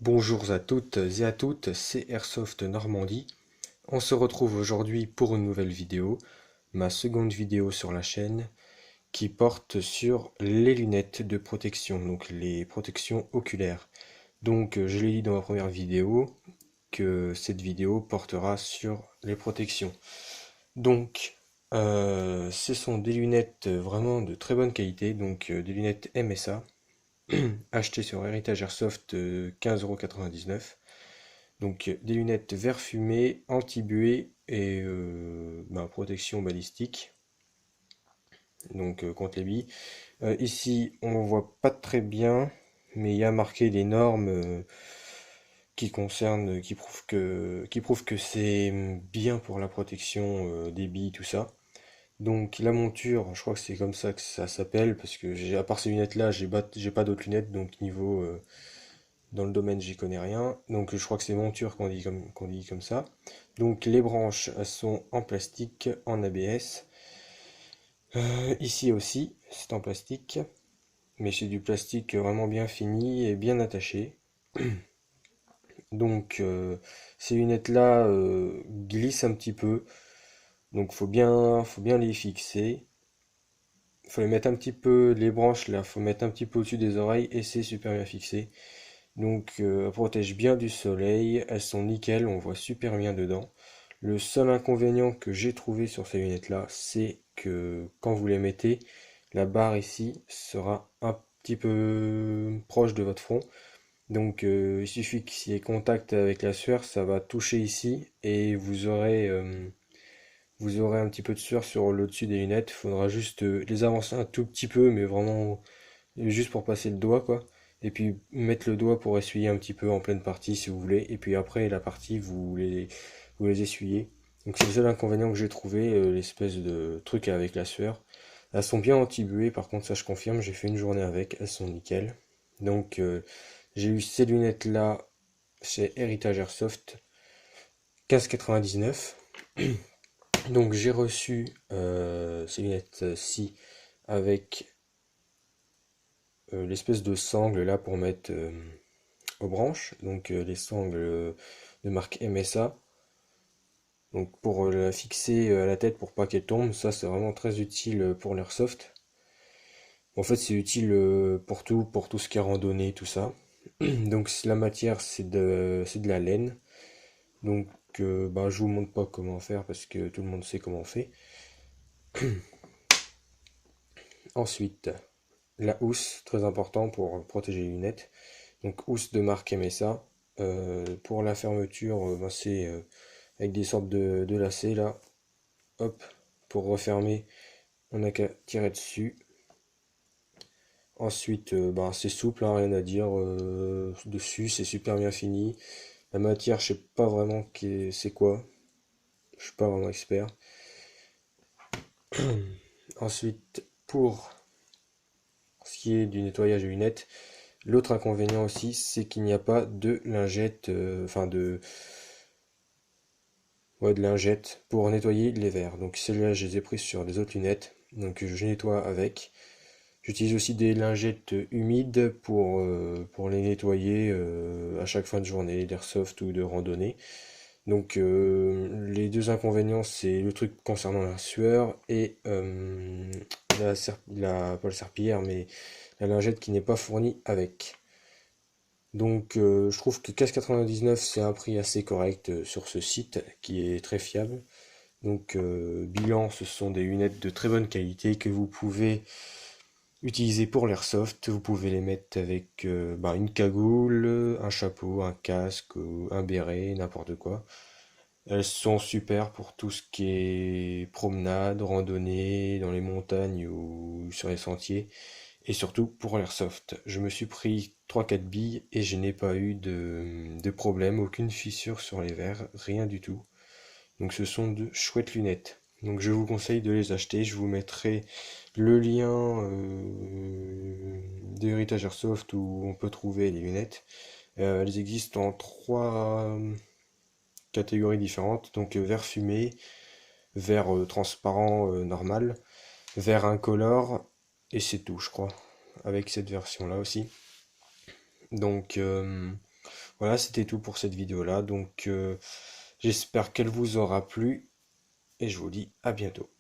Bonjour à toutes et à toutes, c'est Airsoft Normandie. On se retrouve aujourd'hui pour une nouvelle vidéo, ma seconde vidéo sur la chaîne, qui porte sur les lunettes de protection, donc les protections oculaires. Donc je l'ai dit dans ma première vidéo, que cette vidéo portera sur les protections. Donc ce sont des lunettes vraiment de très bonne qualité, donc des lunettes MSA, achetées sur Heritage Airsoft 15,99 €. Donc des lunettes vert fumé, anti-buée et protection balistique, donc contre les billes. Ici on voit pas très bien, mais il y a marqué les normes qui prouvent que c'est bien pour la protection des billes, tout ça. Donc la monture, je crois que c'est comme ça que ça s'appelle, parce que à part ces lunettes-là, j'ai pas d'autres lunettes, donc niveau dans le domaine, j'y connais rien. Donc je crois que c'est monture qu'on dit comme ça. Donc les branches, elles sont en plastique, en ABS. Ici aussi, c'est en plastique, mais c'est du plastique vraiment bien fini et bien attaché. Donc ces lunettes-là glissent un petit peu, donc faut bien les fixer. Faut les mettre un petit peu, les branches là, faut mettre un petit peu au-dessus des oreilles et c'est super bien fixé. Donc elles protègent bien du soleil, elles sont nickel, on voit super bien dedans. Le seul inconvénient que j'ai trouvé sur ces lunettes là, c'est que quand vous les mettez, la barre ici sera un petit peu proche de votre front. Donc il suffit qu'il y ait contact avec la sueur, ça va toucher ici et vous aurez un petit peu de sueur sur le dessus des lunettes. Il faudra juste les avancer un tout petit peu, mais vraiment juste pour passer le doigt, quoi. Et puis mettre le doigt pour essuyer un petit peu en pleine partie si vous voulez. Et puis après la partie, vous les essuyez. Donc c'est le seul inconvénient que j'ai trouvé, l'espèce de truc avec la sueur. Elles sont bien anti-buées, par contre ça je confirme, j'ai fait une journée avec, elles sont nickel. Donc j'ai eu ces lunettes là chez Heritage Airsoft, 15,99. Donc j'ai reçu ces lunettes-ci avec l'espèce de sangle là pour mettre aux branches, donc les sangles de marque MSA, donc pour la fixer à la tête pour pas qu'elle tombe, ça c'est vraiment très utile pour l'airsoft. En fait c'est utile pour tout ce qui est randonnée, tout ça. Donc la matière c'est de la laine, donc je vous montre pas comment faire parce que tout le monde sait comment on fait. Ensuite, la housse, très important pour protéger les lunettes. Donc housse de marque MSA. Pour la fermeture, c'est avec des sortes de lacets là. Hop, pour refermer, on n'a qu'à tirer dessus. Ensuite, c'est souple, hein, rien à dire dessus, c'est super bien fini. La matière, je sais pas vraiment c'est quoi. Je suis pas vraiment expert. Ensuite, pour ce qui est du nettoyage des lunettes, l'autre inconvénient aussi, c'est qu'il n'y a pas de lingette, ouais, de lingette pour nettoyer les verres. Donc celles-là, je les ai prises sur des autres lunettes. Donc je nettoie avec. J'utilise aussi des lingettes humides pour les nettoyer à chaque fin de journée, d'airsoft ou de randonnée. Donc les deux inconvénients, c'est le truc concernant la sueur et pas le serpillière, mais la lingette qui n'est pas fournie avec. Donc je trouve que 15,99 c'est un prix assez correct sur ce site qui est très fiable. Donc bilan, ce sont des lunettes de très bonne qualité que vous pouvez utiliser pour l'airsoft. Vous pouvez les mettre avec une cagoule, un chapeau, un casque, un béret, n'importe quoi. Elles sont super pour tout ce qui est promenade, randonnée, dans les montagnes ou sur les sentiers. Et surtout pour l'airsoft. Je me suis pris 3-4 billes et je n'ai pas eu de problème, aucune fissure sur les verres, rien du tout. Donc ce sont de chouettes lunettes. Donc je vous conseille de les acheter. Je vous mettrai le lien de Heritage Airsoft où on peut trouver les lunettes. Elles existent en trois catégories différentes. Donc vert fumé, vert transparent normal, vert incolore et c'est tout je crois avec cette version là aussi. Donc Voilà, c'était tout pour cette vidéo-là. Donc j'espère qu'elle vous aura plu et je vous dis à bientôt.